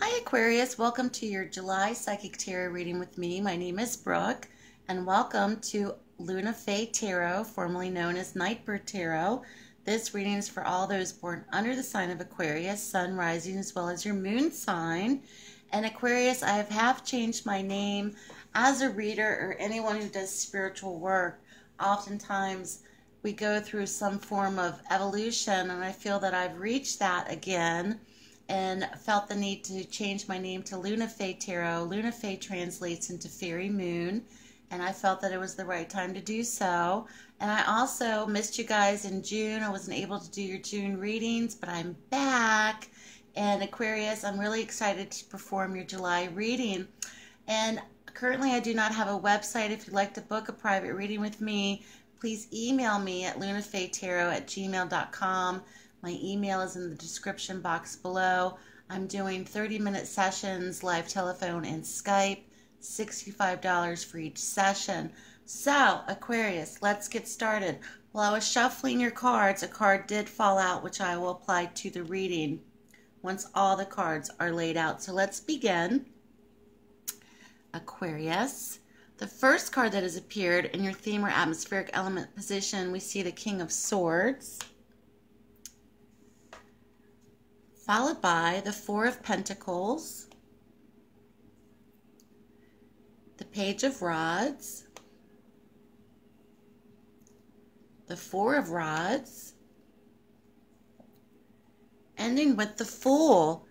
Hi Aquarius, welcome to your July Psychic Tarot reading with me. My name is Brooke, and welcome to Lunafaetarot, formerly known as Nightbird Tarot. This reading is for all those born under the sign of Aquarius, sun, rising, as well as your moon sign. And Aquarius, I have changed my name as a reader or anyone who does spiritual work. Oftentimes we go through some form of evolution, and I feel that I've reached that again and felt the need to change my name to Lunafaetarot. Lunafae translates into fairy moon, and I felt that it was the right time to do so. And I also missed you guys in June. I wasn't able to do your June readings, but I'm back. And Aquarius, I'm really excited to perform your July reading. And currently I do not have a website. If you'd like to book a private reading with me, please email me at lunafaetarot@gmail.com. My email is in the description box below. I'm doing 30-minute sessions, live telephone and Skype, $65 for each session. So, Aquarius, let's get started. While I was shuffling your cards, a card did fall out, which I will apply to the reading once all the cards are laid out. So let's begin. Aquarius, the first card that has appeared in your theme or atmospheric element position, we see the King of Swords, followed by the Four of Pentacles, the Page of Rods, the Four of Rods, ending with the Fool.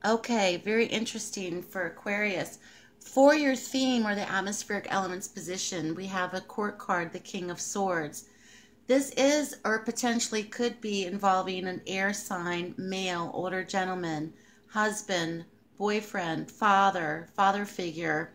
Okay, very interesting for Aquarius. For your theme or the atmospheric elements position, we have a court card, the King of Swords. This is or potentially could be involving an air sign, male, older gentleman, husband, boyfriend, father figure,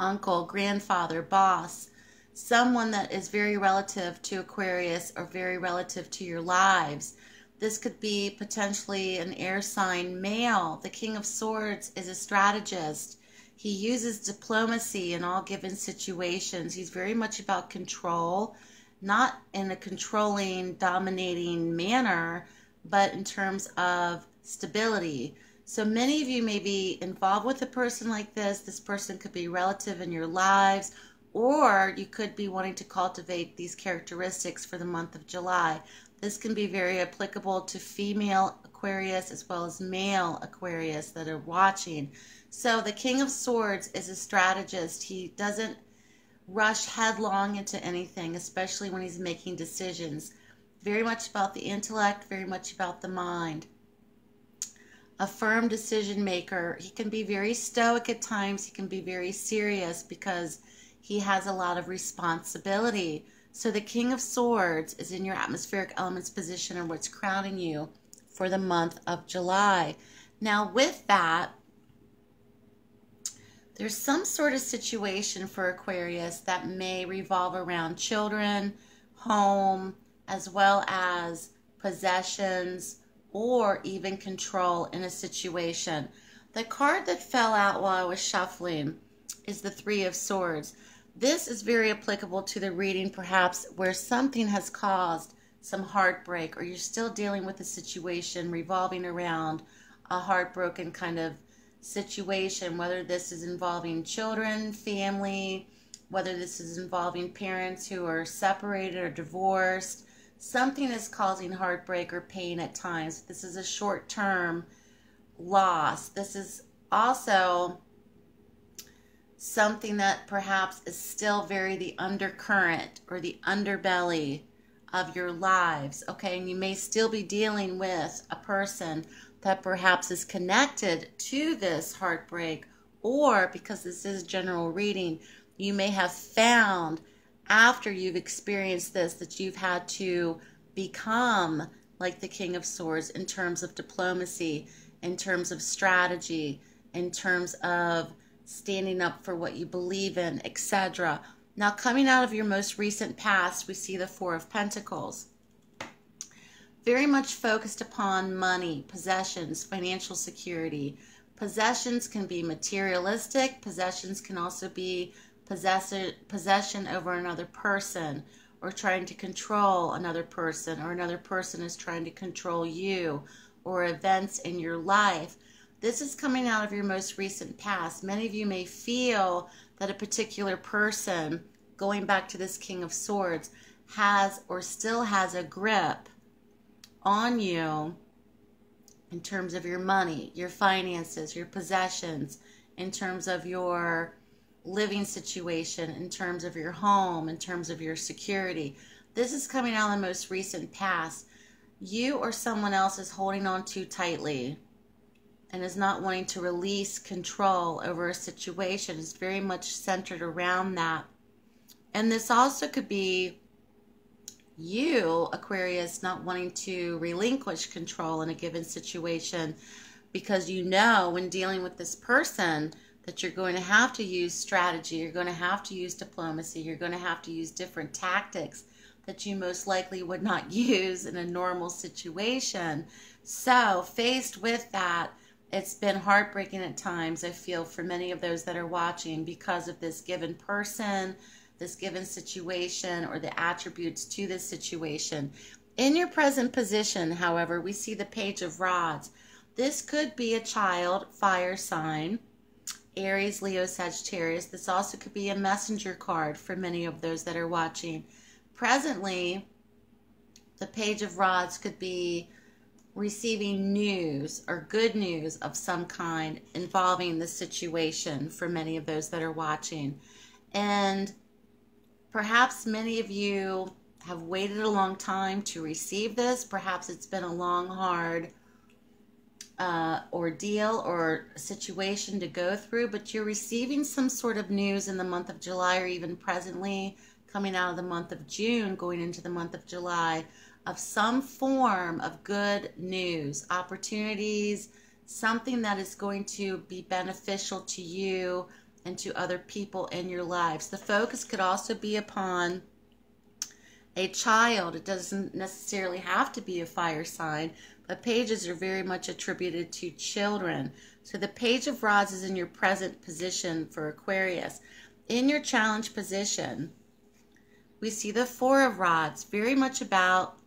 uncle, grandfather, boss, someone that is very relative to Aquarius or very relative to your lives. This could be potentially an air sign male. The King of Swords is a strategist. He uses diplomacy in all given situations. He's very much about control. Not in a controlling, dominating manner, but in terms of stability. So many of you may be involved with a person like this. This person could be relative in your lives, or you could be wanting to cultivate these characteristics for the month of July. This can be very applicable to female Aquarius as well as male Aquarius that are watching. So the King of Swords is a strategist. He doesn't rush headlong into anything, especially when he's making decisions. Very much about the intellect, very much about the mind. A firm decision maker. He can be very stoic at times. He can be very serious because he has a lot of responsibility. So the King of Swords is in your atmospheric elements position, or what's crowning you for the month of July. Now with that, there's some sort of situation for Aquarius that may revolve around children, home, as well as possessions, or even control in a situation. The card that fell out while I was shuffling is the Three of Swords. This is very applicable to the reading, perhaps, where something has caused some heartbreak, or you're still dealing with a situation revolving around a heartbroken kind of situation, whether this is involving children, family, whether this is involving parents who are separated or divorced. Something is causing heartbreak or pain at times. This is a short-term loss. This is also something that perhaps is still very the undercurrent or the underbelly of your lives, okay? And you may still be dealing with a person that perhaps is connected to this heartbreak, or because this is general reading, you may have found after you've experienced this that you've had to become like the King of Swords in terms of diplomacy, in terms of strategy, in terms of standing up for what you believe in, etc. Now, coming out of your most recent past, we see the Four of Pentacles. Very much focused upon money, possessions, financial security. Possessions can be materialistic. Possessions can also be possession over another person, or trying to control another person, or another person is trying to control you, or events in your life. This is coming out of your most recent past. Many of you may feel that a particular person, going back to this King of Swords, has or still has a grip on you in terms of your money, your finances, your possessions, in terms of your living situation, in terms of your home, in terms of your security. This is coming out of the most recent past. You or someone else is holding on too tightly and is not wanting to release control over a situation. It's very much centered around that. And this also could be you, Aquarius, not wanting to relinquish control in a given situation, because you know when dealing with this person that you're going to have to use strategy, you're going to have to use diplomacy, you're going to have to use different tactics that you most likely would not use in a normal situation. So faced with that, it's been heartbreaking at times, I feel, for many of those that are watching, because of this given person, this given situation, or the attributes to this situation. In your present position, however, we see the Page of Rods. This could be a child, fire sign, Aries, Leo, Sagittarius. This also could be a messenger card for many of those that are watching. Presently, the Page of Rods could be receiving news or good news of some kind involving the situation for many of those that are watching. And perhaps many of you have waited a long time to receive this. Perhaps it's been a long, hard ordeal or situation to go through, but you're receiving some sort of news in the month of July, or even presently coming out of the month of June, going into the month of July, of some form of good news, opportunities, something that is going to be beneficial to you and to other people in your lives. The focus could also be upon a child. It doesn't necessarily have to be a fire sign, but pages are very much attributed to children. So the Page of Rods is in your present position for Aquarius. In your challenge position, we see the Four of Rods, very much about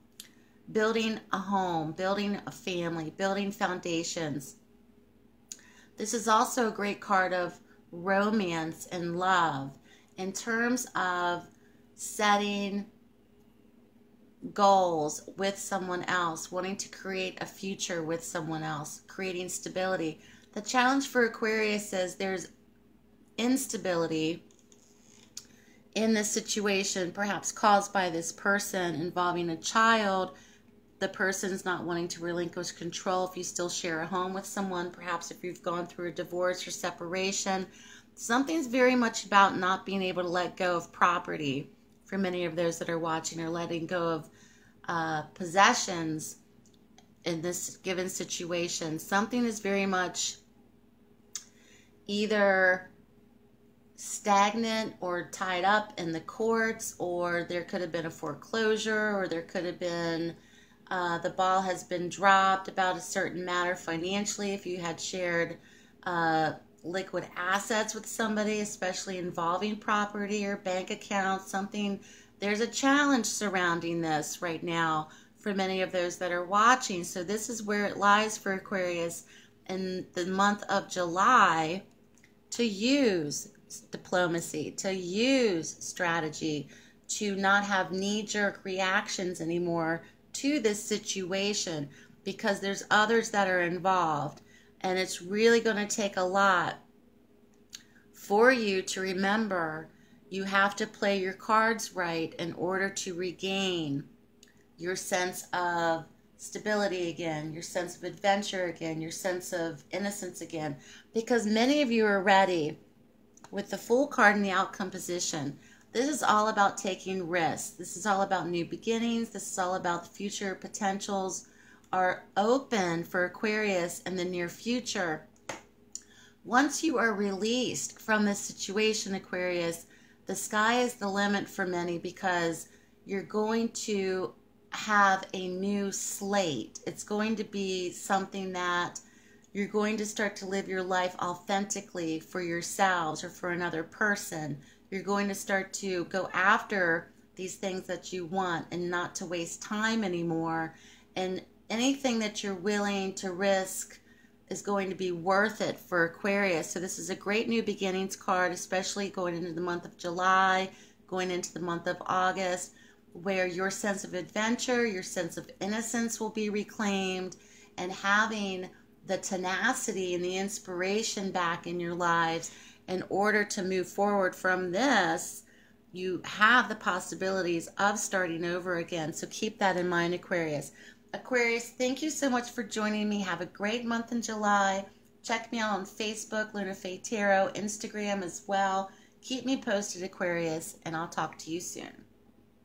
building a home, building a family, building foundations. This is also a great card of romance and love in terms of setting goals with someone else, wanting to create a future with someone else, creating stability. The challenge for Aquarius is there's instability in this situation, perhaps caused by this person involving a child. The person's not wanting to relinquish control if you still share a home with someone, perhaps if you've gone through a divorce or separation. Something's very much about not being able to let go of property for many of those that are watching, or letting go of possessions in this given situation. Something is very much either stagnant or tied up in the courts, or there could have been a foreclosure, or there could have been the ball has been dropped about a certain matter financially. If you had shared liquid assets with somebody, especially involving property or bank accounts, something, there's a challenge surrounding this right now for many of those that are watching. So this is where it lies for Aquarius in the month of July, to use diplomacy, to use strategy, to not have knee-jerk reactions anymore to this situation, because there's others that are involved, and it's really going to take a lot for you to remember you have to play your cards right in order to regain your sense of stability again, your sense of adventure again, your sense of innocence again, because many of you are ready with the Fool card in the outcome position. This is all about taking risks. This is all about new beginnings. This is all about the future potentials are open for Aquarius in the near future. Once you are released from this situation, Aquarius, the sky is the limit for many, because you're going to have a new slate. It's going to be something that you're going to start to live your life authentically for yourselves or for another person. You're going to start to go after these things that you want and not to waste time anymore. And anything that you're willing to risk is going to be worth it for Aquarius. So this is a great new beginnings card, especially going into the month of July, going into the month of August, where your sense of adventure, your sense of innocence will be reclaimed, and having the tenacity and the inspiration back in your lives in order to move forward from this. You have the possibilities of starting over again. So keep that in mind, Aquarius. Aquarius, thank you so much for joining me. Have a great month in July. Check me out on Facebook, lunafaetarot, Instagram as well. Keep me posted, Aquarius, and I'll talk to you soon.